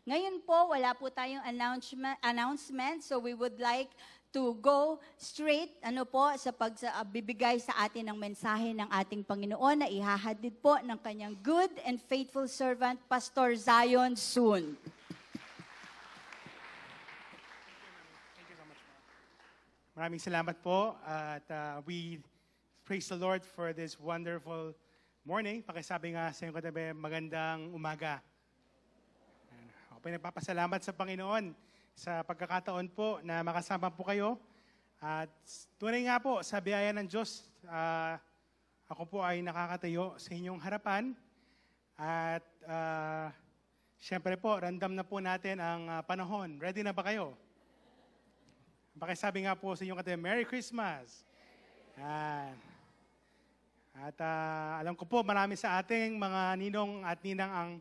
Ngayon po, wala po tayong announcement, so we would like to go straight sa pagbibigay sa atin ng mensahe ng ating Panginoon na ihahatid po ng kanyang good and faithful servant, Pastor Zion Sun. Maraming salamat po at we praise the Lord for this wonderful morning. Pakisabi nga sa iyong katabi, magandang umaga. Ako po nagpapasalamat sa Panginoon sa pagkakataon po na makasama po kayo. At tunay nga po sa biyaya ng Diyos, ako po ay nakakatayo sa inyong harapan. At syempre po, random na po natin ang panahon. Ready na ba kayo? Pakisabi nga po sa inyong katabi, Merry Christmas! At alam ko po, marami sa ating mga ninong at ninang ang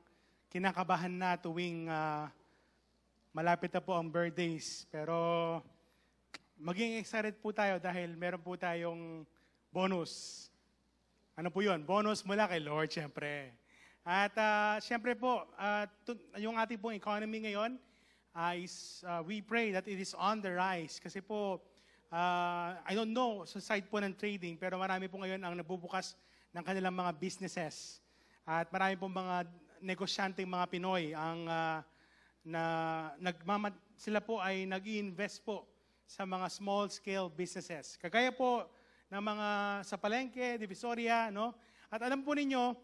kinakabahan na tuwing malapit na po ang birthdays. Pero maging excited po tayo dahil meron po tayong bonus. Ano po yun? Bonus mula kay Lord, syempre. At syempre po, yung ating pong economy ngayon, we pray that it is on the rise. Kasi po, I don't know sa side po ng trading, pero marami po ngayon ang nabubukas ng kanilang mga businesses. At marami po mga negosyanteng mga Pinoy ang sila po ay nag-i-invest po sa mga small-scale businesses. Kagaya po ng mga sa Palengke, Divisoria, no? At alam po ninyo,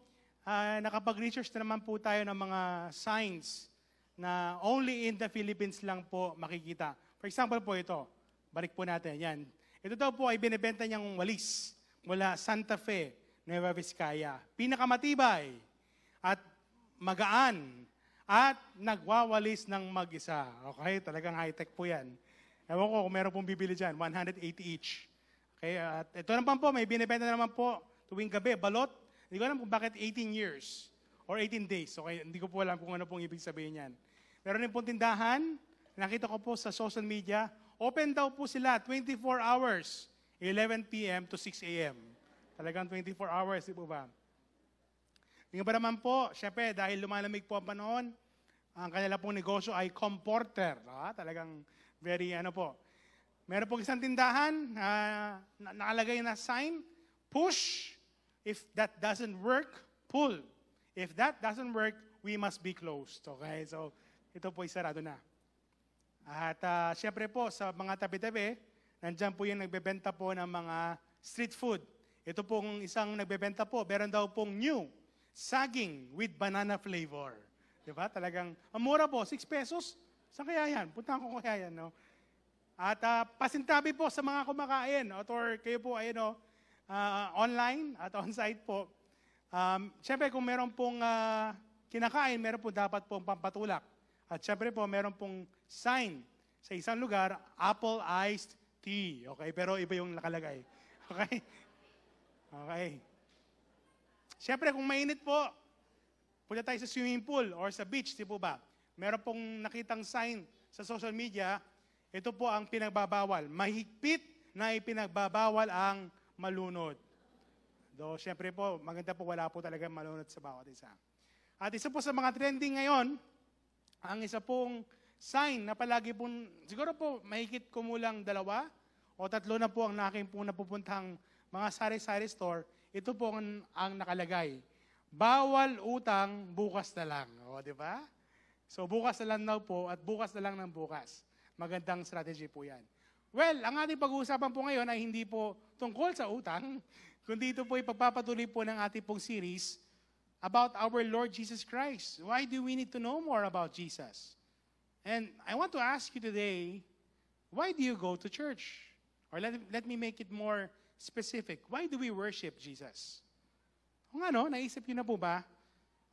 nakapag-research na naman po tayo ng mga signs na only in the Philippines lang po makikita. For example po ito, balik po natin, yan. Ito daw po ay binibenta niyang walis mula Santa Fe, Nueva Vizcaya. Pinakamatibay at magaan at nagwawalis ng mag-isa. Okay, talagang high-tech po yan. Ewan ko kung meron pong bibili dyan, 180 each. Okay, at ito naman po, may binibenta naman po tuwing gabi, balot. Hindi ko alam kung bakit 18 years or 18 days. Okay, hindi ko po alam kung ano pong ibig sabihin yan. Meron din pong tindahan, nakita ko po sa social media, open daw po sila 24 hours, 11 p.m. to 6 a.m. Talagang 24 hours, di po ba? Yung ba naman po, syempre, dahil lumalamig po ang panahon, ang kanila pong negosyo ay comforter. Talagang very, Meron pong isang tindahan, nakalagay na sign, push. If that doesn't work, pull. If that doesn't work, we must be closed. Okay, so ito po isarado na. At syempre po, sa mga tabi-tabi, nandyan po yung nagbebenta po ng mga street food. Ito pong isang nagbebenta po, meron daw pong new saging with banana flavor. Diba? Talagang, ang mura po, 6 pesos. Saan kaya yan? Puntahan ko kaya yan, no? At pasintabi po sa mga kumakain, or kayo po ay online at on-site po. Siyempre, kung meron pong kinakain, meron po dapat pong pampatulak. At siyempre po, meron pong sign sa isang lugar, apple iced tea. Okay? Pero iba yung nakalagay. Okay? Okay. Siyempre, kung mainit po, punta tayo sa swimming pool or sa beach, di po ba? Meron pong nakitang sign sa social media, ito po ang pinagbabawal. Mahigpit na ipinagbabawal ang malunod. Do, siyempre po, maganda po wala po talaga malunod sa bawat isa. At isa po sa mga trending ngayon, ang isa pong sign na palagi pong, siguro po mahigit kumulang 2 o 3 na po ang aking pong napupuntang mga sari-sari store, ito po ang nakalagay. Bawal utang, bukas na lang. O, di ba? So, bukas na lang daw po at bukas na lang ng bukas. Magandang strategy po yan. Well, ang ating pag-uusapan po ngayon ay hindi po tungkol sa utang, kundi ito po ipagpapatuloy po ng ating pong series about our Lord Jesus Christ. Why do we need to know more about Jesus? And I want to ask you today, why do you go to church? Or let me make it more specific. Why do we worship Jesus? Kung naisip niyo na po ba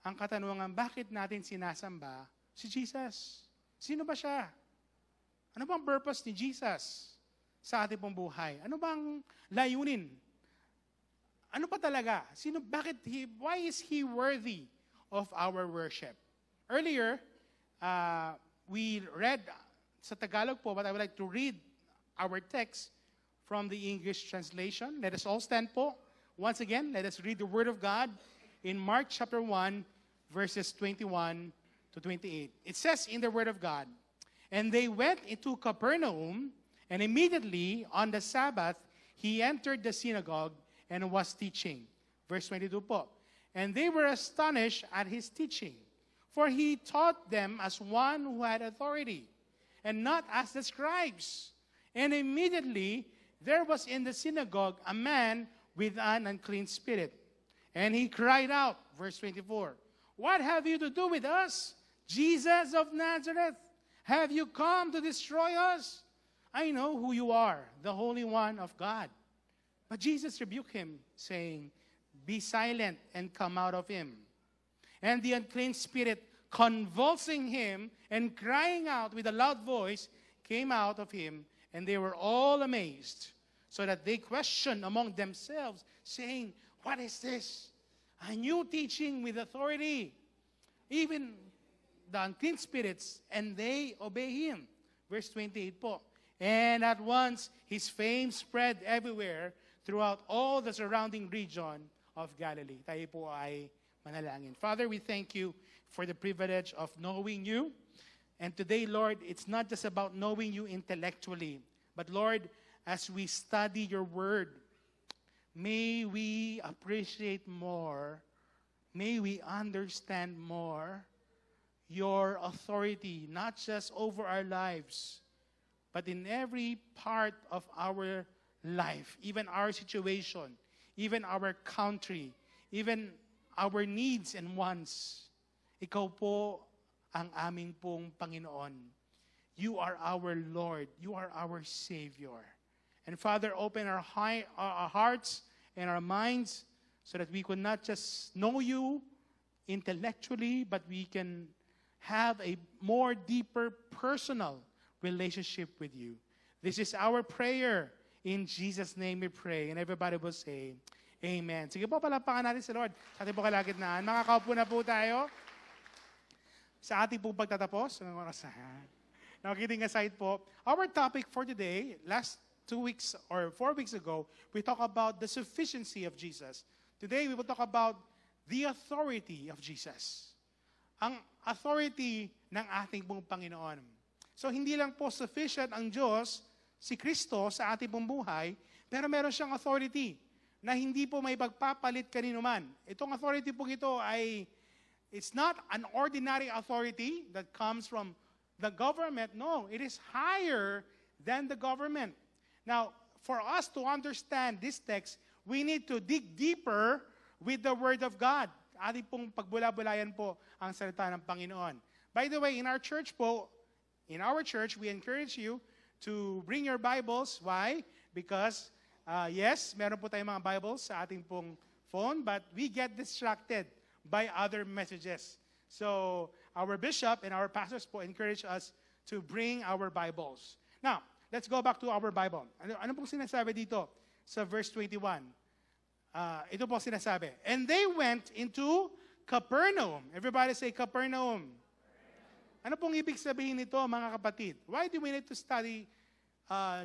ang katanungan, bakit natin sinasamba si Jesus? Sino ba siya? Ano bang purpose ni Jesus sa ating pong buhay? Ano bang layunin? Ano pa talaga? Why is He worthy of our worship? Earlier, we read sa Tagalog po, but I would like to read our text from the English translation. Let us all stand po. Once again, let us read the Word of God in Mark chapter 1, verses 21 to to 28. It says in the Word of God, "And they went into Capernaum, and immediately on the Sabbath, he entered the synagogue and was teaching." Verse 22 po. "And they were astonished at his teaching, for he taught them as one who had authority, and not as the scribes. And immediately there was in the synagogue a man with an unclean spirit. And he cried out," verse 24, "What have you to do with us, Jesus of Nazareth? Have you come to destroy us? I know who you are, the Holy One of God." But Jesus rebuked him, saying, "Be silent and come out of him." And the unclean spirit, convulsing him and crying out with a loud voice, came out of him, and they were all amazed, so that they questioned among themselves, saying, "What is this? A new teaching with authority. Even the unclean spirits, and they obey him." Verse 28 po. "And at once his fame spread everywhere throughout all the surrounding region of Galilee." Tayo po ay manalangin. Father, we thank you for the privilege of knowing you. And today, Lord, it's not just about knowing you intellectually, but Lord, as we study your word, may we appreciate more, may we understand more your authority, not just over our lives, but in every part of our life, even our situation, even our country, even our needs and wants. Ikaw po ang aming pong Panginoon. You are our Lord. You are our Savior. And Father, open our hearts and our minds so that we could not just know you intellectually, but we can have a more deeper personal relationship with you. This is our prayer. In Jesus' name we pray. And everybody will say, Amen. Sige po, palapakan natin si Lord sa ating po kalagitnaan. Makakaupo na po tayo sa ating pong pagtatapos. Now, kidding aside po, our topic for today, last 2 weeks or 4 weeks ago, we talked about the sufficiency of Jesus. Today, we will talk about the authority of Jesus. Ang authority ng ating pong Panginoon. So, hindi lang po sufficient ang Diyos, si Kristo, sa ating pong buhay, pero meron siyang authority na hindi po may pagpapalit kanino man. Itong authority po ito ay, it's not an ordinary authority that comes from the government. No, it is higher than the government. Now, for us to understand this text, we need to dig deeper with the Word of God. Ating pong pagbula-bulayan po ang salita ng Panginoon. By the way, in our church, we encourage you to bring your Bibles. Why? Because, yes, meron po tayong mga Bibles sa ating pong phone, but we get distracted by other messages. So, our bishop and our pastors po encourage us to bring our Bibles. Now, let's go back to our Bible. Ano pong sinasabi dito sa verse 21? Ito po sinasabi. And they went into Capernaum. Everybody say Capernaum. Ano pong ibig sabihin nito, mga kapatid? Why do we need to study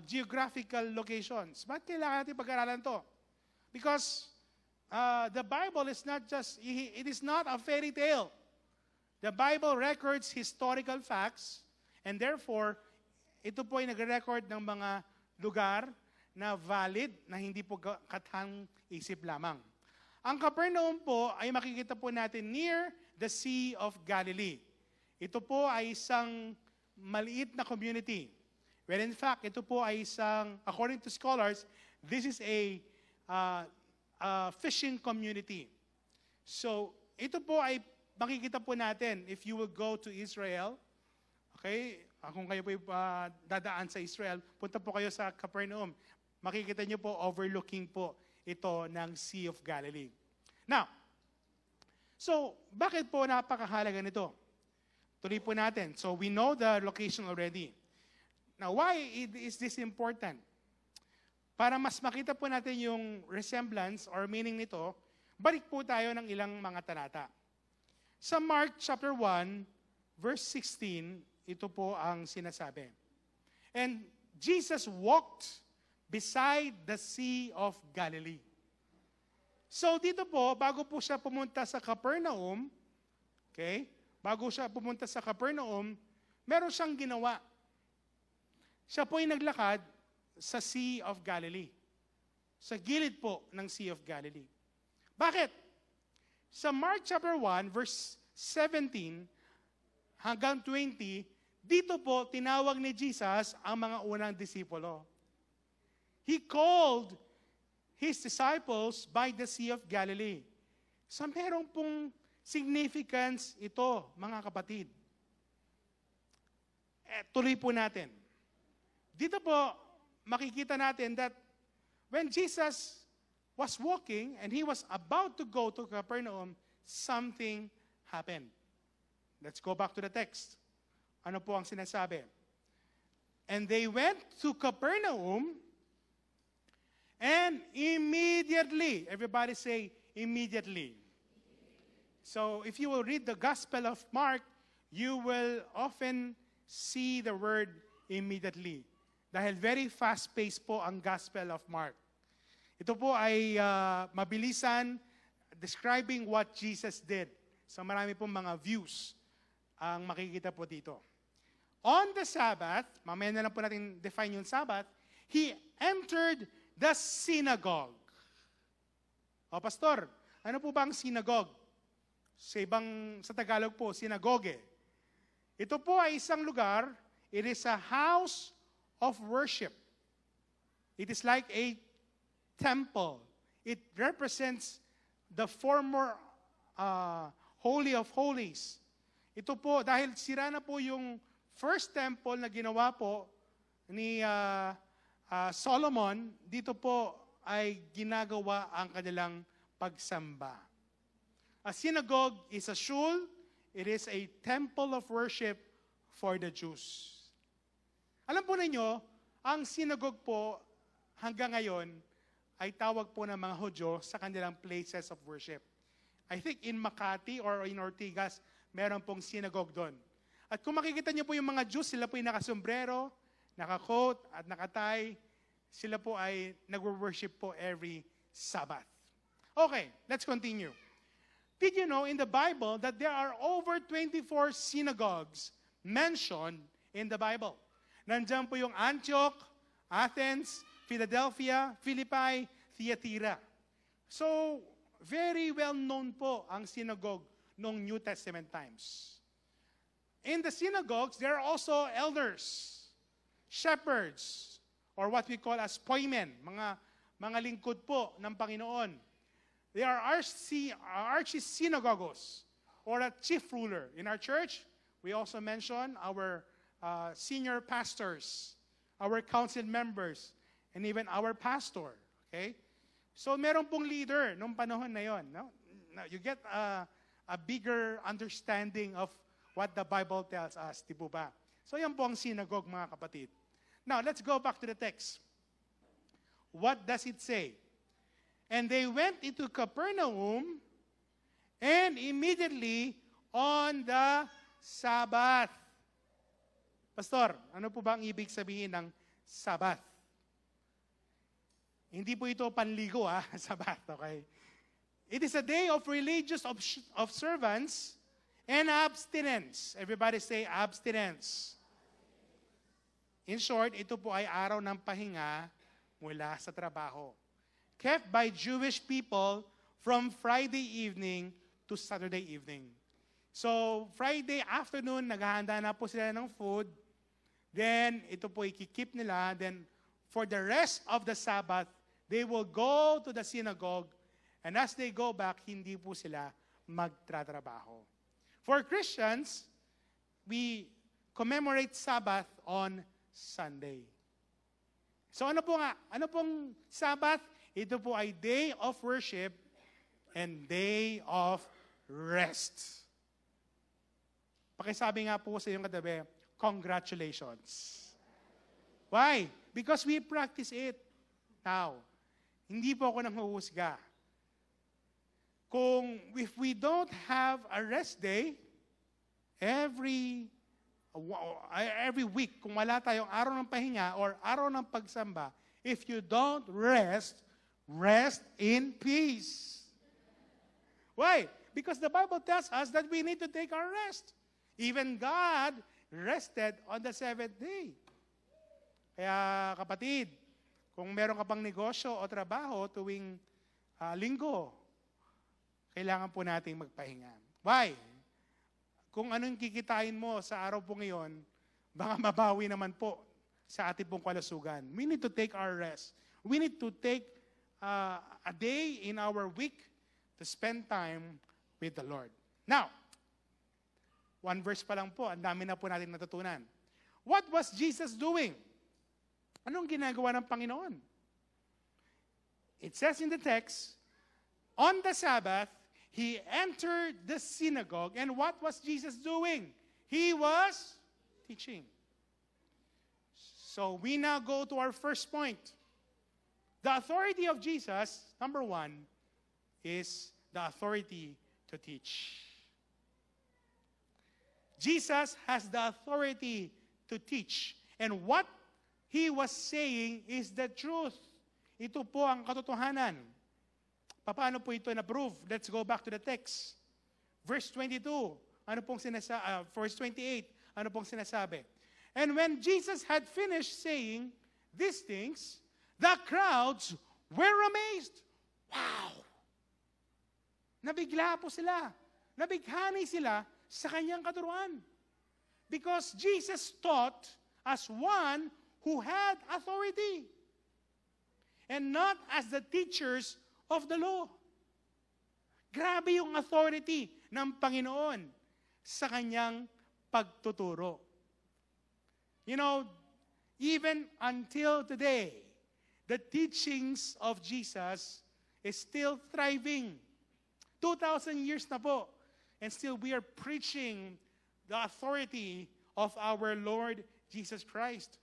geographical locations? Bakit kailangan natin pag-aralan to? Because the Bible is not just, it is not a fairy tale. The Bible records historical facts, and therefore, ito po ay nagre-record ng mga lugar na valid, na hindi po katang isip lamang. Ang Capernaum po ay makikita po natin near the Sea of Galilee. Ito po ay isang maliit na community. Well, in fact, ito po ay isang, according to scholars, this is a fishing community. So, ito po ay makikita po natin if you will go to Israel. Okay? Kung kayo po dadaan sa Israel, punta po kayo sa Capernaum. Makikita niyo po, overlooking po ito ng Sea of Galilee. Now, so, bakit po napakahalaga nito? Tuloy po natin. So, we know the location already. Now, why is this important? Para mas makita po natin yung resemblance or meaning nito, balik po tayo ng ilang mga talata. Sa Mark chapter 1, verse 16, ito po ang sinasabi. And Jesus walked beside the Sea of Galilee. So dito po, bago po siya pumunta sa Capernaum, okay, bago siya pumunta sa Capernaum, meron siyang ginawa. Siya po ay naglakad sa Sea of Galilee. Sa gilid po ng Sea of Galilee. Bakit? Sa Mark chapter 1, verse 17 hanggang 20, dito po tinawag ni Jesus ang mga unang disipulo. He called His disciples by the Sea of Galilee. So merong pong significance ito, mga kapatid. Tuloy po natin. Dito po, makikita natin that when Jesus was walking and He was about to go to Capernaum, something happened. Let's go back to the text. Ano po ang sinasabi? And they went to Capernaum, and immediately, everybody say, immediately. So if you will read the Gospel of Mark, you will often see the word immediately. Dahil very fast-paced po ang Gospel of Mark. Ito po ay mabilisan, describing what Jesus did. So marami pong mga views ang makikita po dito. On the Sabbath, mamaya na lang po natin define yung Sabbath, He entered the synagogue. O pastor, ano po ba ang synagogue? Sa Tagalog po, sinagoge. Ito po ay isang lugar, it is a house of worship. It is like a temple. It represents the former Holy of Holies. Ito po, dahil sira na po yung first temple na ginawa po ni Solomon, dito po ay ginagawa ang kanilang pagsamba. A synagogue is a shul, it is a temple of worship for the Jews. Alam po ninyo, ang synagogue po hanggang ngayon ay tawag po ng mga Hudyo sa kanilang places of worship. I think in Makati or in Ortigas, meron pong synagogue doon. At kung makikita niyo po yung mga Jews, sila po yung nakasombrero, nakakoat at nakatay. Sila po ay nag-worship po every Sabbath. Okay, let's continue. Did you know in the Bible that there are over 24 synagogues mentioned in the Bible? Nandiyan po yung Antioch, Athens, Philadelphia, Philippi, Thyatira. So, very well known po ang synagogue noong New Testament times. In the synagogues, there are also elders, shepherds, or what we call as poimen, mga lingkod po ng Panginoon. They are archsynagogues, or a chief ruler. In our church, we also mention our senior pastors, our council members, and even our pastor. Okay? So meron pong leader nung panahon na yon. No? Now, you get a bigger understanding of what the Bible tells us, di po ba? So yan po ang synagogue, mga kapatid. Now, let's go back to the text. What does it say? And they went into Capernaum, and immediately on the Sabbath. Pastor, ano po ba ang ibig sabihin ng Sabbath? Hindi po ito panligo, Sabbath, okay? It is a day of religious observance and abstinence. Everybody say abstinence. In short, ito po ay araw ng pahinga mula sa trabaho, kept by Jewish people from Friday evening to Saturday evening. So, Friday afternoon, naghahanda na po sila ng food. Then, ito po ikikip nila. Then, for the rest of the Sabbath, they will go to the synagogue. And as they go back, hindi po sila magtratrabaho. For Christians, we commemorate Sabbath on Sunday. So ano pong Sabbath? Ito po ay day of worship and day of rest. Pakisabi nga po sa iyong katabi, congratulations. Why? Because we practice it. Now, hindi po ako nanghuhusga. If we don't have a rest day, every week, kung wala tayong araw ng pahinga or araw ng pagsamba, if you don't rest in peace. Why? Because the Bible tells us that we need to take our rest. Even God rested on the seventh day. Kaya kapatid, kung meron ka pang negosyo o trabaho tuwing linggo, kailangan po nating magpahinga. Why? Kung anong kikitain mo sa araw po ngayon, baka mabawi naman po sa ating pong kalusugan. We need to take our rest. We need to take a day in our week to spend time with the Lord. Now, one verse pa lang po, ang dami na po natin natutunan. What was Jesus doing? Anong ginagawa ng Panginoon? It says in the text, on the Sabbath, He entered the synagogue, and what was Jesus doing? He was teaching. So we now go to our first point. The authority of Jesus, number one, is the authority to teach. Jesus has the authority to teach. And what He was saying is the truth. Ito po ang katotohanan. Paano po ito na-prove? Let's go back to the text. Verse 22, verse 28, ano pong sinasabi? And when Jesus had finished saying these things, the crowds were amazed. Wow! Nabigla po sila. Nabighani sila sa kanyang katuruan. Because Jesus taught as one who had authority. And not as the teachers of the law. Grabe yung authority ng Panginoon sa kanyang pagtuturo. You know, even until today, the teachings of Jesus is still thriving. 2,000 years na po. And still we are preaching the authority of our Lord Jesus Christ.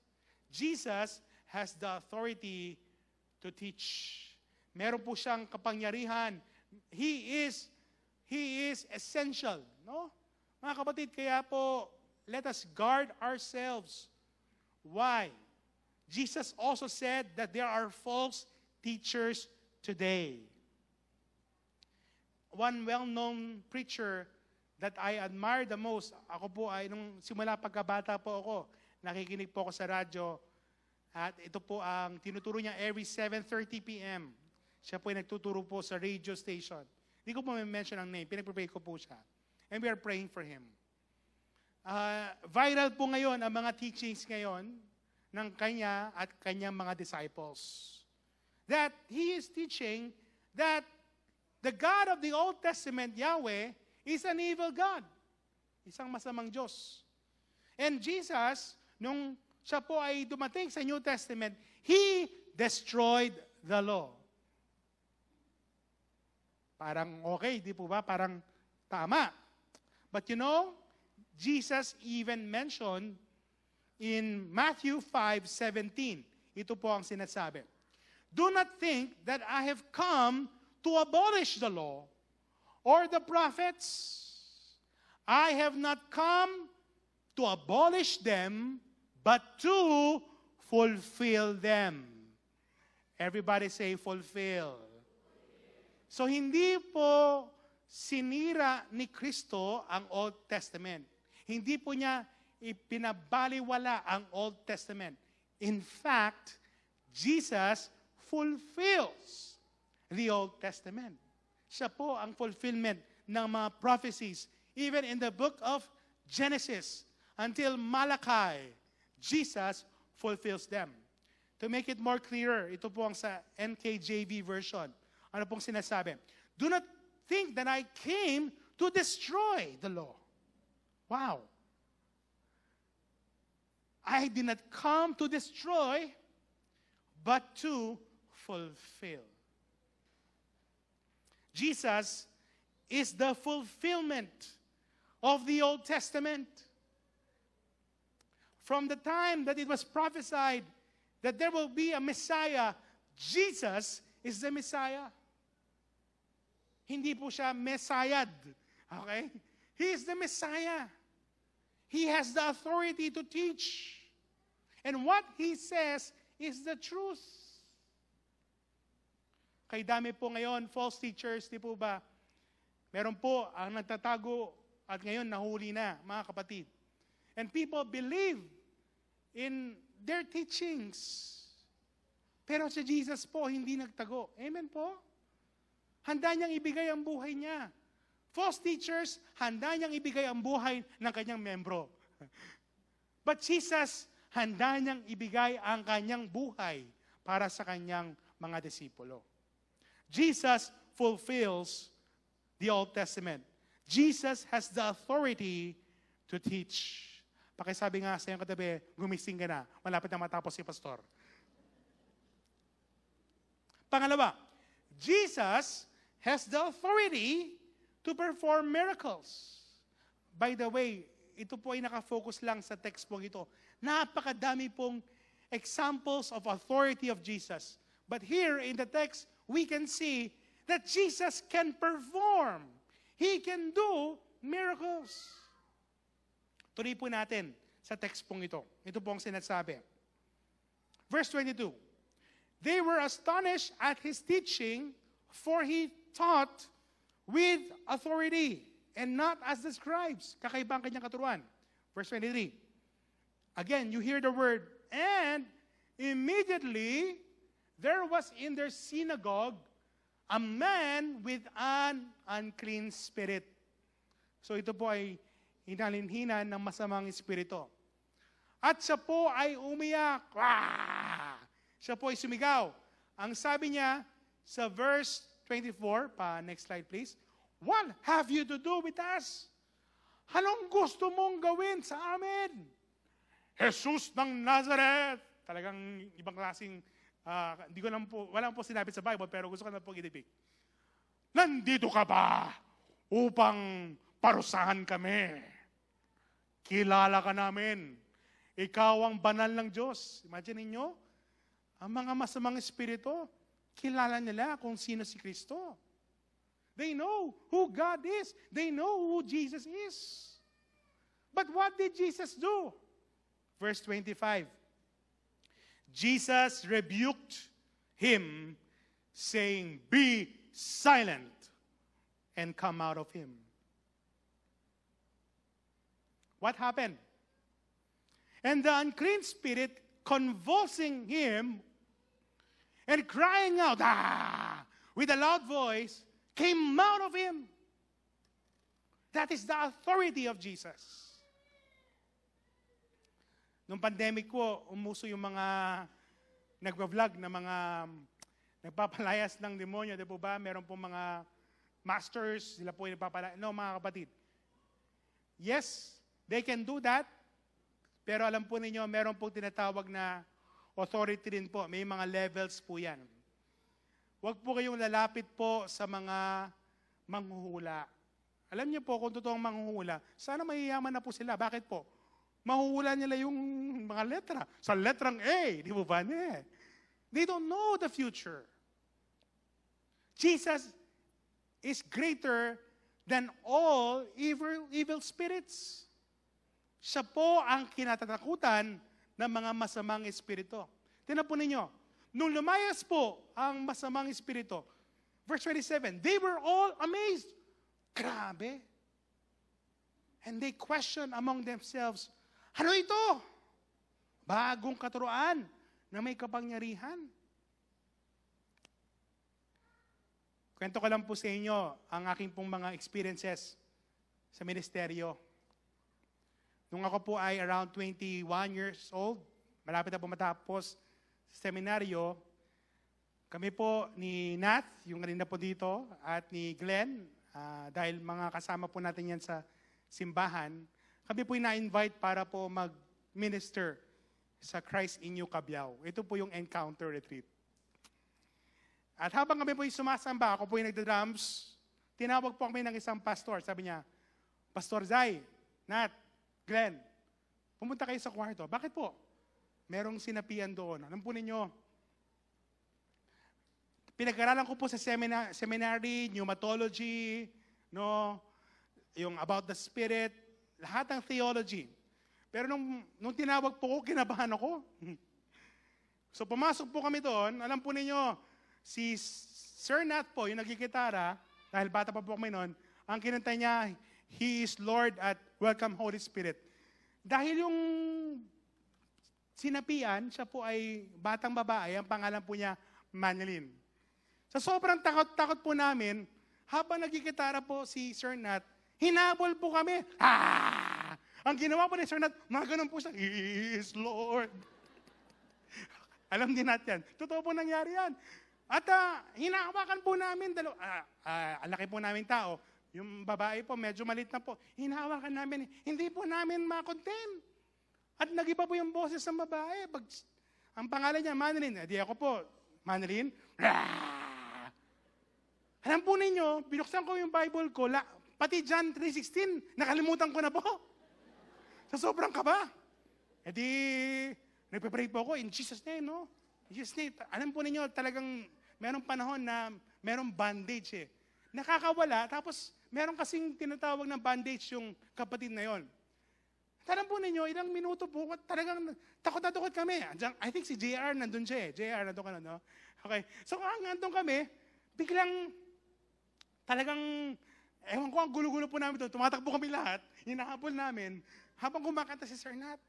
Jesus has the authority to teach. Meron po siyang kapangyarihan. He is essential, no? Mga kapatid, kaya po let us guard ourselves. Why? Jesus also said that there are false teachers today. One well-known preacher that I admire the most, ako po ay nung simula pagkabata po ako, nakikinig po ako sa radyo, at ito po ang tinuturo niya every 7:30 p.m. Siya po ay nagtuturo po sa radio station. Hindi ko po mention ang name, pinag-pray ko po siya. And we are praying for him. Viral po ngayon ang mga teachings ngayon ng kanya at kanyang mga disciples. That he is teaching that the God of the Old Testament, Yahweh, is an evil God. Isang masamang Diyos. And Jesus, nung siya po ay dumating sa New Testament, He destroyed the law. Parang okay, di po ba? Parang tama. But you know, Jesus even mentioned in Matthew 5:17, ito po ang sinasabi. Do not think that I have come to abolish the law or the prophets. I have not come to abolish them, but to fulfill them. Everybody say fulfill. So hindi po sinira ni Kristo ang Old Testament. Hindi po niya ipinabaliwala ang Old Testament. In fact, Jesus fulfills the Old Testament. Siya po ang fulfillment ng mga prophecies. Even in the book of Genesis until Malachi, Jesus fulfills them. To make it more clearer, ito po ang sa NKJV version. Ano pong sinasabi? Do not think that I came to destroy the law. Wow. I did not come to destroy, but to fulfill. Jesus is the fulfillment of the Old Testament. From the time that it was prophesied that there will be a Messiah, Jesus is the Messiah. Hindi po siya Messiahd. Okay? He is the Messiah. He has the authority to teach. And what He says is the truth. Kay dami po ngayon, false teachers, di po ba? Meron po ang nagtatago at ngayon nahuli na, mga kapatid. And people believe in their teachings. Pero si Jesus po hindi nagtago. Amen po? Handa niyang ibigay ang buhay niya. False teachers, handa niyang ibigay ang buhay ng kanyang membro. But Jesus, handa niyang ibigay ang kanyang buhay para sa kanyang mga disipulo. Jesus fulfills the Old Testament. Jesus has the authority to teach. Pakisabi nga sa iyong katabi, gumising ka na. Malapit na matapos si pastor. Pangalawa, Jesus has the authority to perform miracles. By the way, ito po ay nakafocus lang sa text po ito. Napakadami pong examples of authority of Jesus. But here in the text, we can see that Jesus can perform. He can do miracles. Tuloy po natin sa text pong ito. Ito po ang sinasabi. Verse 22. They were astonished at his teaching, for he taught with authority and not as the scribes. Kakaiba ang kanyang katuruan. Verse 23. Again, you hear the word, and immediately there was in their synagogue a man with an unclean spirit. So ito po ay hinalinhinan ng masamang espiritu. At siya po ay umiyak. Siya po ay sumigaw. Ang sabi niya sa verse 24, next slide please, what have you to do with us? Anong gusto mong gawin sa amin? Jesus ng Nazareth. Talagang ibang klaseng, hindi ko lang po, wala po sinabi sa Bible, pero gusto ko na po i-depict. Nandito ka ba upang parusahan kami? Kilala ka namin. Ikaw ang banal ng Diyos. Imagine niyo, ang mga masamang espiritu, kilala nila kung sino si Kristo. They know who God is. They know who Jesus is. But what did Jesus do? Verse 25. Jesus rebuked him, saying, "Be silent and come out of him." What happened? And the unclean spirit, convulsing him and crying out with a loud voice, came out of him. That is the authority of Jesus. Nung pandemic po, umuso yung mga nagwa-vlog na mga nagpapalayas ng demonyo, di po ba? Meron po mga masters, sila po yung nagpapalayas. No, mga kapatid. Yes, they can do that. Pero alam po ninyo, meron po tinatawag na authority rin po. May mga levels po yan. Huwag po kayong lalapit po sa mga manghuhula. Alam niyo po, kung totoong manghuhula, sana mayayaman na po sila. Bakit po? Mahuhula nila yung mga letra. Sa letrang A, di mo ba? They don't know the future. Jesus is greater than all evil spirits. Siya po ang kinatatakutan ng mga masamang espiritu. Tingnan po ninyo, nung lumayas po ang masamang espiritu, verse 27, they were all amazed. Grabe. And they questioned among themselves, ano ito? Bagong katuruan na may kapangyarihan. Kwento ko lang po sa inyo ang aking pong mga experiences sa ministeryo. Nung ako po ay around 21 years old, malapit na po matapos sa seminaryo, kami po ni Nat, yung kanina po dito, at ni Glenn, dahil mga kasama po natin yan sa simbahan, kami po na-invite para po mag-minister sa Christ in You Cabiao. Ito po yung encounter retreat. At habang kami po yung sumasamba, ako po yung nagda-drums, tinawag po kami ng isang pastor. Sabi niya, Pastor Zay, Nat, Glenn, pumunta kayo sa kwarto. Bakit po? Merong sinapian doon. Alam po ninyo, pinag-aralan ko po sa seminary, pneumatology, no, yung about the spirit, lahat ng theology. Pero nung tinawag po ko, kinabahan ako. So pumasok po kami doon, alam po ninyo, si Sir Nat po, yung nagkikitara, dahil bata pa po kami noon, ang kinanta niya, He is Lord at Welcome Holy Spirit. Dahil yung sinapian, siya po ay batang babae, ang pangalan po niya, Manilyn. Sa sobrang takot-takot po namin, habang nagkikitara po si Sir Nat, hinabol po kami. Ah! Ang ginawa po ni Sir Nat, ganun po siya, He is Lord. Alam din natin yan. Totoo po nangyari yan. At hinahawakan po namin, ang laki po namin tao, yung babae po, medyo malit na po, hinahawakan namin, hindi po namin makontain. At nagiba po yung boses ng babae. Ang pangalan niya, Manilyn. Di ako po, Manilyn. Alam po ninyo, binuksan ko yung Bible ko, pati John 3:16, nakalimutan ko na po. Sa sobrang kaba. E di, nagpe-pray po ako in Jesus' name, no? In Jesus' name. Alam po ninyo, talagang merong panahon na merong bandage eh. Nakakawala, tapos meron kasing tinatawag ng bandage yung kapatid na yon. Alam po ninyo, ilang minuto po, talagang takot na takot kami. I think si JR nandun siya eh. JR, nandun ka na, no? Okay. So, nandun kami, biglang talagang, ewan ko, ang gulo-gulo po namin doon. Tumatakbo kami lahat, hinahabol namin, habang kumakanta si Sir Nat.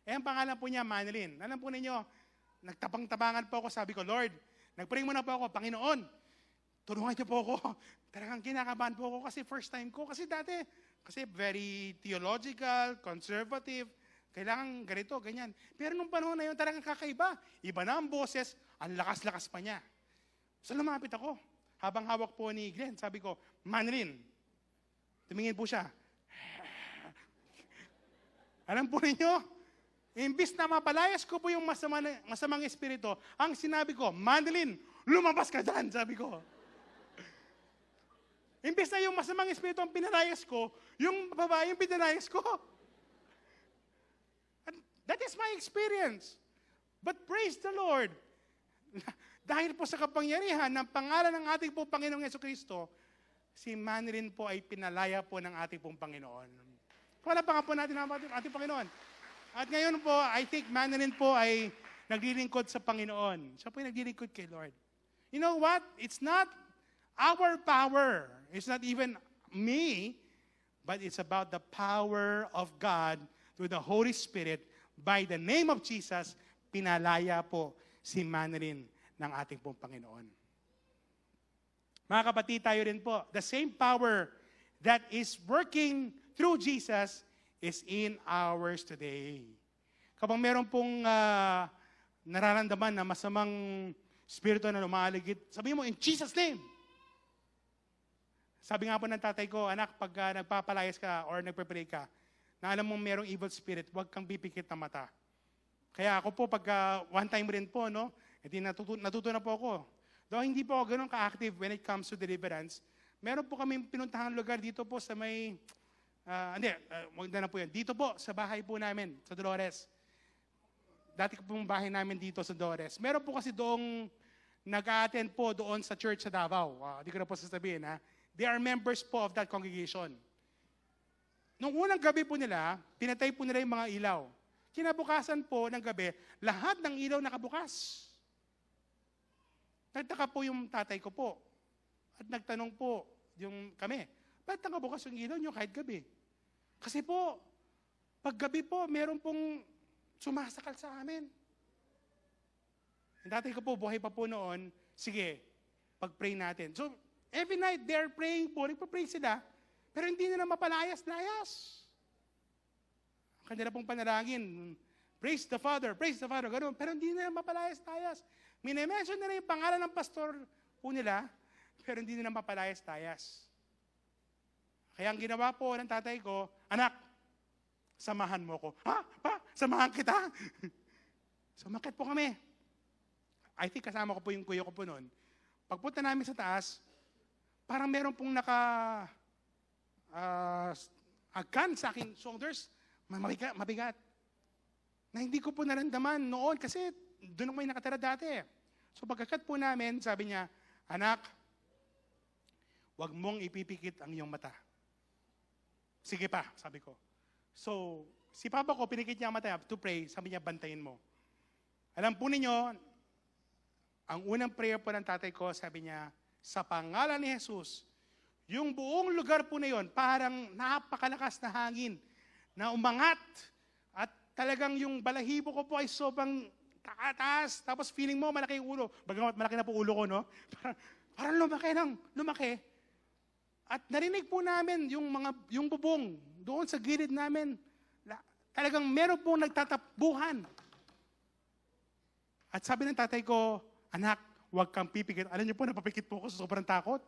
Ang pangalan po niya, Manilyn. Alam po ninyo, nagtabang-tabangan po ako, sabi ko, Lord, nagpray muna po ako, Panginoon, tulungan niyo po ako. Talagang kinakabahan po ako kasi first time ko. Kasi dati, very theological, conservative, kailangan ganito, ganyan. Pero nung panahon na yun, talagang kakaiba. Iba na ang boses, ang lakas-lakas pa niya. So lumapit ako. Habang hawak po ni Glenn, sabi ko, Manilyn. Tumingin po siya. Alam po ninyo, imbis na mapalayas ko po yung masamang espiritu, ang sinabi ko, Manilyn, lumabas ka dyan, sabi ko. Imbis na yung masamang espiritu ang pinalayas ko, yung babae yung pinalayas ko. And that is my experience. But praise the Lord. Dahil po sa kapangyarihan ng pangalan ng ating po Panginoong Jesucristo, si Manilyn po ay pinalaya po ng ating pong Panginoon. Palapakan po natin ang ating Panginoon. At ngayon po, I think Manilyn po ay naglilingkod sa Panginoon. Siya po ay naglilingkod kay Lord. You know what? It's not our power. It's not even me, but it's about the power of God through the Holy Spirit. By the name of Jesus, pinalaya po si Manilyn ng ating pong Panginoon. Mga kapatid, tayo rin po, the same power that is working through Jesus is in ours today. Kapag meron pong nararamdaman na masamang spirito na lumaligid, sabihin mo, in Jesus' name. Sabi nga po ng tatay ko, anak, pag nagpapalayas ka or nagpe-pray ka, na alam mong merong evil spirit, huwag kang pipikit na mata. Kaya ako po, pag one time rin po, no, hindi natuto na po ako. Though hindi po ako ganun ka-active when it comes to deliverance, meron po kami pinuntahan lugar dito po sa may, wag na po yan. Dito po, sa bahay po namin, sa Dolores. Dati ko pong bahay namin dito sa Dolores. Meron po kasi doong nag-a-attend po doon sa church sa Davao. Hindi ko na po sasabihin, ha. They are members po of that congregation. Nung unang gabi po nila, pinatay po nila yung mga ilaw. Kinabukasan po ng gabi, lahat ng ilaw nakabukas. Nagtaka po yung tatay ko po. At nagtanong po yung kami, ba't nakabukas yung ilaw nyo kahit gabi? Kasi po, pag gabi po, meron pong sumasakal sa amin. Yung tatay ko po, buhay pa po noon, sige, pag-pray natin. So, every night, they're praying po, nagpa-pray sila, pero hindi nila mapalayas-layas. Ang kanila pong panalangin, praise the Father, gano'n, pero hindi nila mapalayas-layas. Mine-mention nila yung pangalan ng pastor po nila, pero hindi nila mapalayas-layas. Kaya ang ginawa po ng tatay ko, anak, samahan mo ko. Ha? Pa? Samahan kita? Sumakit po kami. I think kasama ko po yung kuya ko po noon. Pagpunta namin sa taas, parang meron pong agkan sa aking shoulders, mabigat. Na hindi ko po naramdaman noon kasi doon ako may nakatira dati. So pagkakat po namin, sabi niya, anak, huwag mong ipipikit ang iyong mata. Sige pa, sabi ko. So, si Papa ko, pinikit niya ang mata to pray, sabi niya, bantayin mo. Alam po ninyo, ang unang prayer po ng tatay ko, sabi niya, sa pangalan ni Jesus, Yung buong lugar po na yon, parang napakalakas na hangin na umangat. At talagang yung balahibo ko po ay sobrang taas. Tapos feeling mo malaki yung ulo. Bagamat malaki na po ulo ko, no? Parang lumaki. At narinig po namin yung bubong doon sa gilid namin. Talagang meron pong nagtatakbuhan. At sabi ng tatay ko, anak, huwag kang pipikit. Alam niyo po, napapikit po ako sa sobrang takot.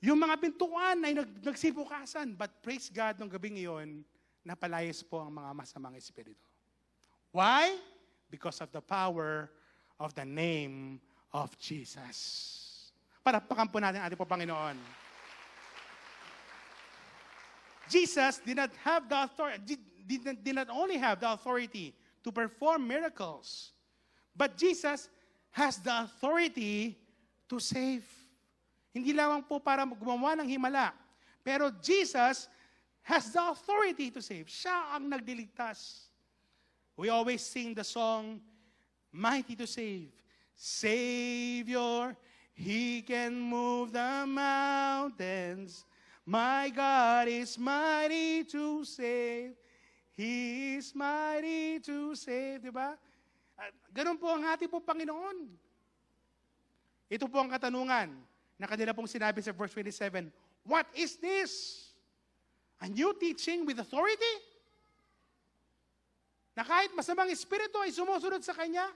Yung mga pintuan ay nagsibukasan. But praise God, nung gabing iyon, napalayas po ang mga masamang espiritu. Why? Because of the power of the name of Jesus. Parapakan po natin ating po Panginoon. Jesus did not have the authority, did not only have the authority to perform miracles, but Jesus has the authority to save. Hindi lamang po para gumawa ng himala, pero Jesus has the authority to save. Siya ang nagdiligtas. We always sing the song, Mighty to Save. Savior, He can move the mountains. My God is mighty to save. He is mighty to save. Diba? Ganun po ang ating po Panginoon. Ito po ang katanungan na kanila pong sinabi sa verse 27. What is this? A new teaching with authority? Na kahit masamang espiritu ay sumusunod sa Kanya,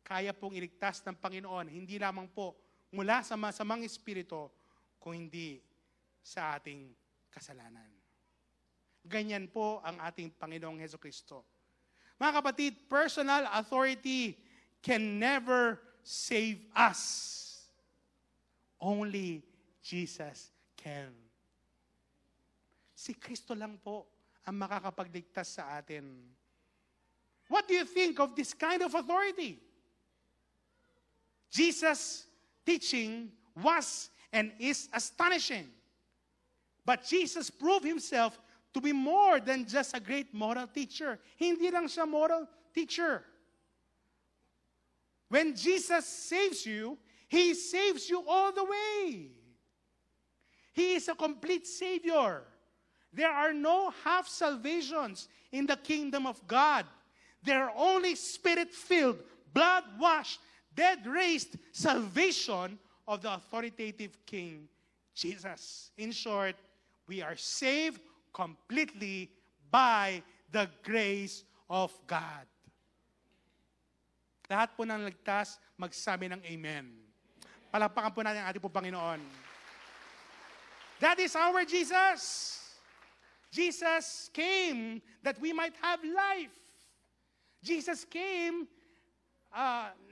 kaya pong iligtas ng Panginoon, hindi lamang po mula sa masamang espiritu, kung hindi sa ating kasalanan. Ganyan po ang ating Panginoong Hesukristo. Mga kapatid, personal authority can never save us. Only Jesus can. Si Kristo lang po ang makakapagligtas sa atin. What do you think of this kind of authority? Jesus' teaching was and is astonishing. But Jesus proved Himself to be more than just a great moral teacher. Hindi lang siya moral teacher. When Jesus saves you, He saves you all the way. He is a complete Savior. There are no half salvations in the kingdom of God. There are only Spirit-filled, blood-washed, dead-raised salvation of the authoritative King Jesus. In short, we are saved completely by the grace of God. Lahat po ng ligtas, magsabi ng Amen. Palakpakan po natin ang ating po Panginoon. That is our Jesus. Jesus came that we might have life. Jesus came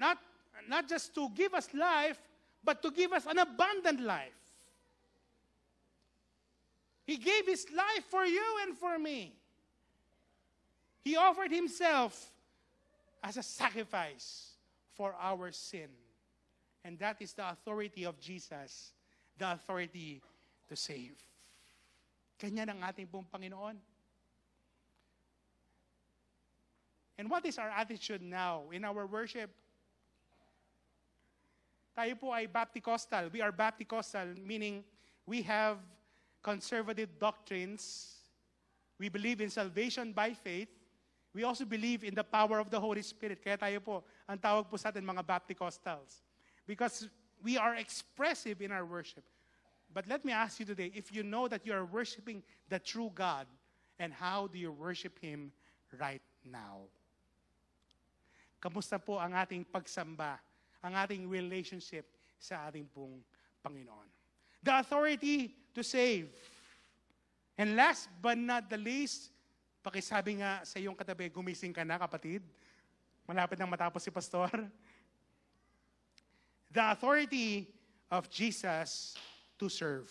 not just to give us life, but to give us an abundant life. He gave His life for you and for me. He offered Himself as a sacrifice for our sin. And that is the authority of Jesus, the authority to save. Ganyan ang ating pong Panginoon. And what is our attitude now in our worship? Tayo po ay Bapticostal. We are Bapticostal, meaning we have conservative doctrines. We believe in salvation by faith. We also believe in the power of the Holy Spirit. Kaya tayo po, ang tawag po sa atin mga Bapticostals. Because we are expressive in our worship. But let me ask you today, if you know that you are worshiping the true God, and how do you worship Him right now? Kamusta po ang ating pagsamba, ang ating relationship sa ating pong Panginoon? The authority to save. And last but not the least, pakisabi nga sa iyong katabi, gumising ka na kapatid. Malapit nang matapos si Pastor. The authority of Jesus to serve.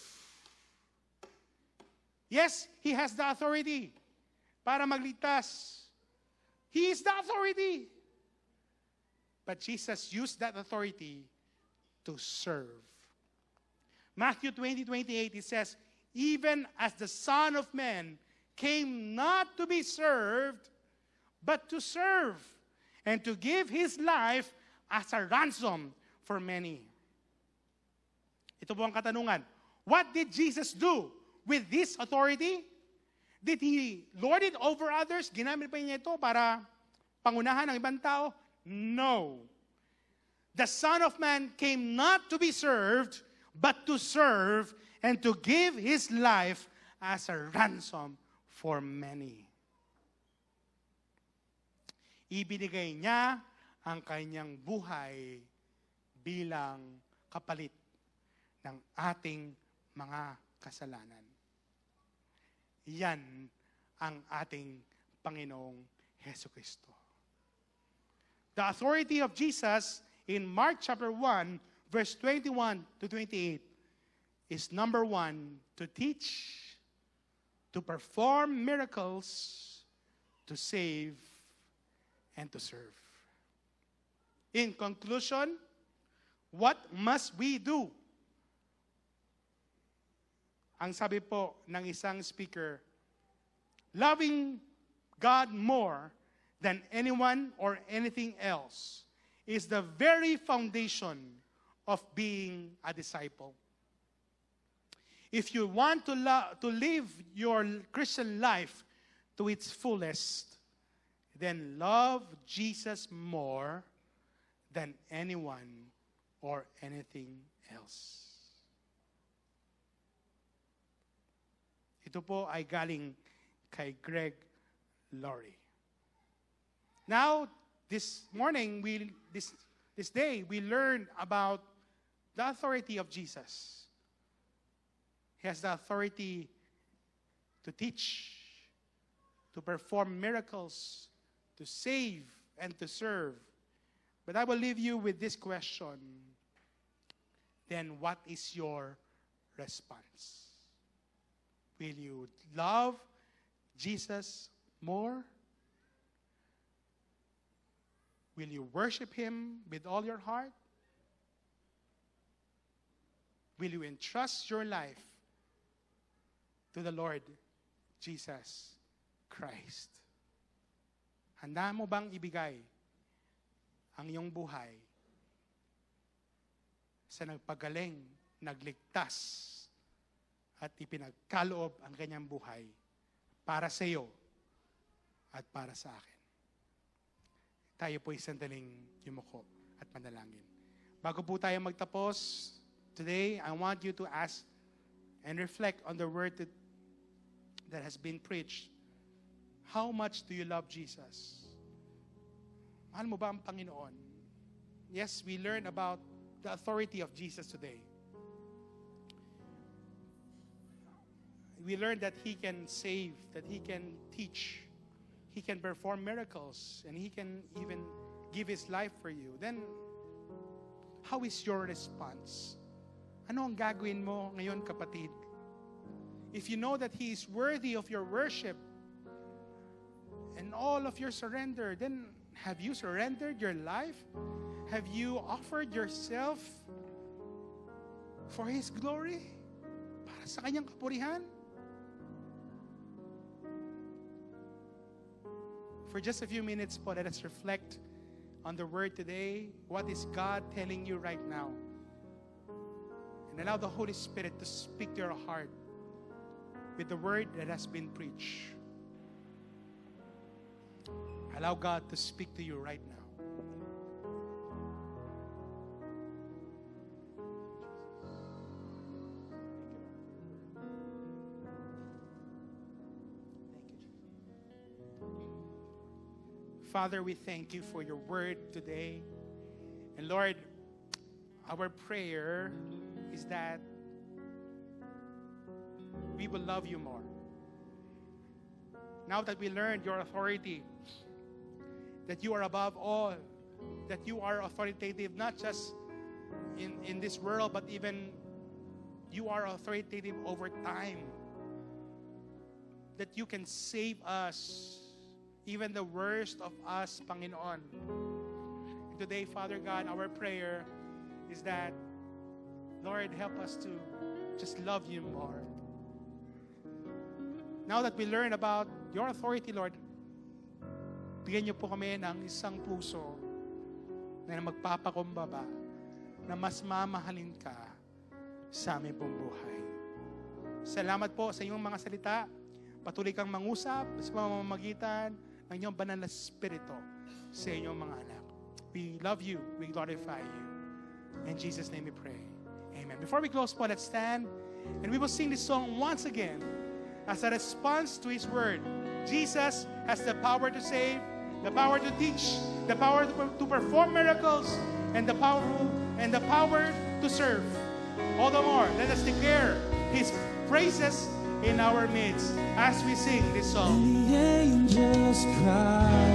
Yes, He has the authority para magligtas. He is the authority. But Jesus used that authority to serve. Matthew 20:28, it says, even as the Son of Man came not to be served, but to serve, and to give His life as a ransom for many. Ito po ang katanungan. What did Jesus do with this authority? Did He lord it over others? Ginamit pa niya ito para pangunahan ng ibang tao? No. The Son of Man came not to be served, but to serve and to give His life as a ransom for many. Ibinigay niya ang kanyang buhay bilang kapalit ng ating mga kasalanan. Yan ang ating Panginoong Hesukristo. The authority of Jesus in Mark chapter 1, verse 21 to 28 is number 1, to teach, to perform miracles, to save, and to serve. In conclusion, what must we do? Ang sabi po ng isang speaker, loving God more than anyone or anything else is the very foundation of being a disciple. If you want to live your Christian life to its fullest, then love Jesus more than anyone or anything else. Ito po ay galing kay Greg Laurie. Now, this morning, this day, we learned about the authority of Jesus. He has the authority to teach, to perform miracles, to save, and to serve. But I will leave you with this question. Then what is your response? Will you love Jesus more? Will you worship Him with all your heart? Will you entrust your life to the Lord Jesus Christ? Handa mo bang ibigay ang iyong buhay sa nagpagaling, nagligtas, at ipinagkaloob ang kanyang buhay para sa iyo at para sa akin? Tayo po'y sandaling yumuko at manalangin. Bago po tayo magtapos, today, I want you to ask and reflect on the word that has been preached. How much do you love Jesus? Mahal mo ba ang Panginoon? Yes, we learned about the authority of Jesus today. We learned that He can save, that He can teach, He can perform miracles, and He can even give His life for you. Then, how is your response? Ano ang gagawin mo ngayon, kapatid? If you know that He is worthy of your worship and all of your surrender, then have you surrendered your life? Have you offered yourself for His glory? Para sa Kanyang kapurihan? For just a few minutes po, let us reflect on the word today. What is God telling you right now? And allow the Holy Spirit to speak to your heart with the word that has been preached. Allow God to speak to you right now. Father, we thank you for your word today. And Lord, our prayer is that we will love you more. Now that we learned your authority, that you are above all, that you are authoritative, not just in this world, but even you are authoritative over time. That you can save us, even the worst of us, Panginoon. And today, Father God, our prayer is that, Lord, help us to just love you more. Now that we learn about your authority, Lord, bigyan niyo po kami ng isang puso na magpapakumbaba, na mas mamahalin ka sa aming pong buhay. Salamat po sa iyong mga salita. Patuloy kang mangusap sa pamamagitan ng iyong banal na Espiritu sa inyong mga anak. We love you. We glorify you. In Jesus' name we pray. Amen. Before we close po, let's stand and we will sing this song once again as a response to His Word. Jesus has the power to save, the power to teach, the power to perform miracles, and the power to serve. All the more, let us declare His praises in our midst as we sing this song. And the angels cry,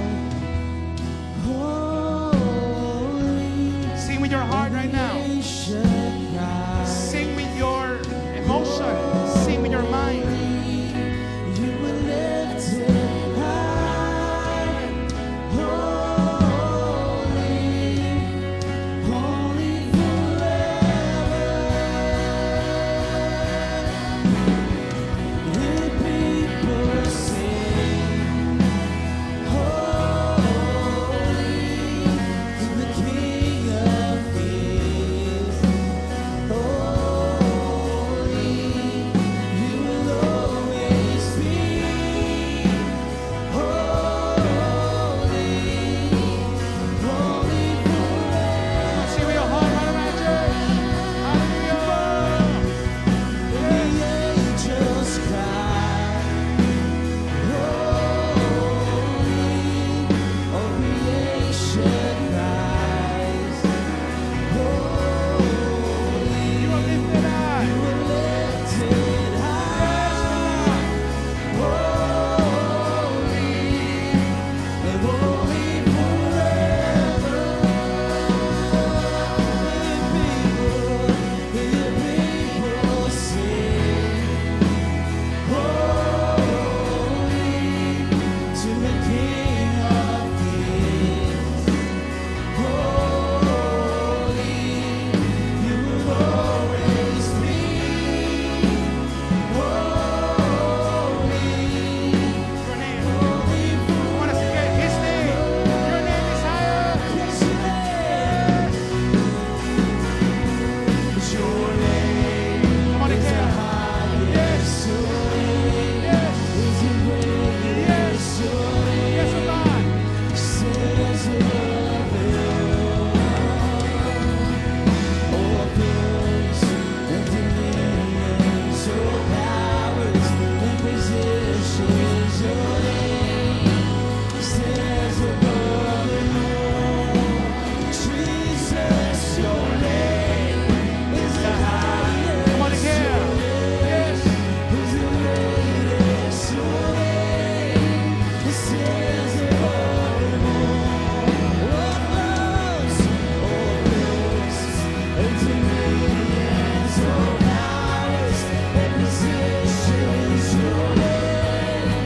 holy. Sing with your heart right now. Creation cries, Sing with your emotion. Sing with your mind. you were lifted high, holy, holy forever. The people sing, holy to the King of Kings. Holy, you will always be. Holy, holy forever. Sing with your heart right around church. Hallelujah. The angels cry, holy, all creation cries, holy, You are lifted high. you are lifted high, holy, and holy forever. The people sing, holy to the King of Kings. Holy, you will always be. Holy, Your name. I want us to get His name. Your name is higher. yes, your name Come on, is the declare. highest. Your name Yes. is the greatest. Your name Yes, oh God. stands above it all. All thrones and dominions, all powers and positions. Your name stands above it all. Jesus, your name is the highest. Come on, declare. Yes. Is the greatest. Your name stands above it all. All thrones and dominions, all powers and positions. Your name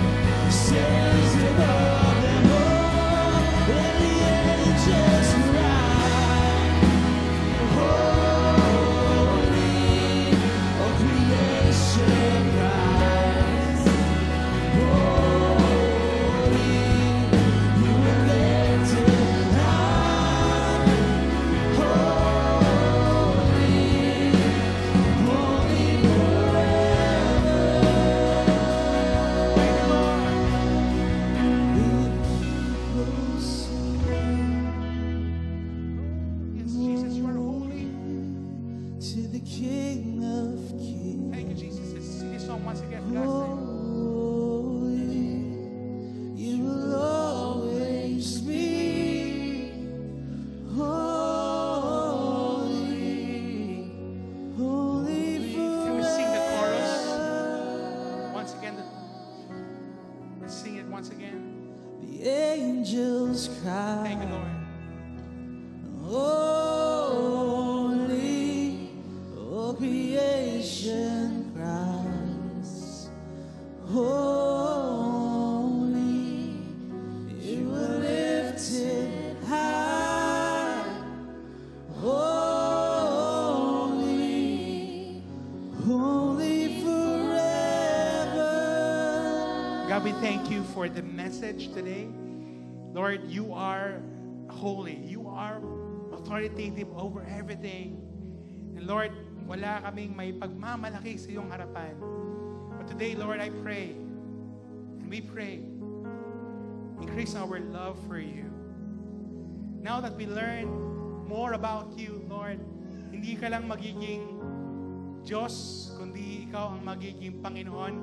stands above them all. And the angels cry, holy, all creation cries, holy, you are lifted high, holy, holy forever. Thank you, Lord. Yes, Jesus, you are holy. To the King of Kings. Thank you, Jesus. Let's sing this song once again. God's name. Holy, you will always be. Holy, holy Can we sing the chorus forever. once again? Let's sing it once again. The angels cry. Thank you, Lord. Holy, all creation cries. Holy, you are lifted high. Holy, holy forever. God, we thank you for the message today. Lord, you are holy. You are authoritative over everything. And Lord, wala kaming may pagmamalaki sa iyong harapan. But today, Lord, I pray, and we pray, increase our love for you. Now that we learn more about you, Lord, hindi ka lang magiging Diyos, kundi ikaw ang magiging Panginoon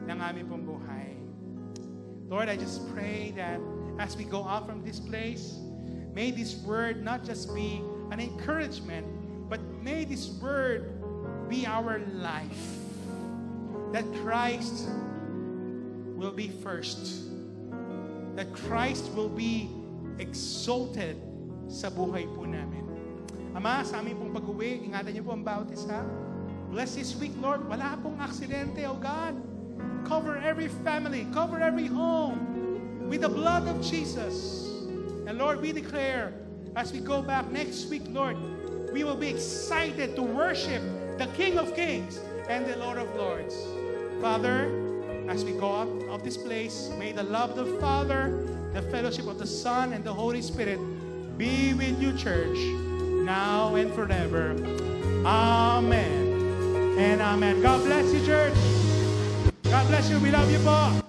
ng aming pong buhay. Lord, I just pray that as we go out from this place, may this word not just be an encouragement, but may this word be our life. That Christ will be first. That Christ will be exalted sa buhay po namin. Ama, sa aming pong pag-uwi, ingatan niyo po ang bawat isa. Bless this week, Lord. Wala pong aksidente, oh God. Cover every family, cover every home with the blood of Jesus. And Lord, we declare, as we go back next week, Lord, we will be excited to worship the King of Kings and the Lord of Lords. Father, as we go out of this place, may the love of the Father, the fellowship of the Son, and the Holy Spirit be with you, church, now and forever. Amen and amen. God bless you, church. God bless you. We love you po.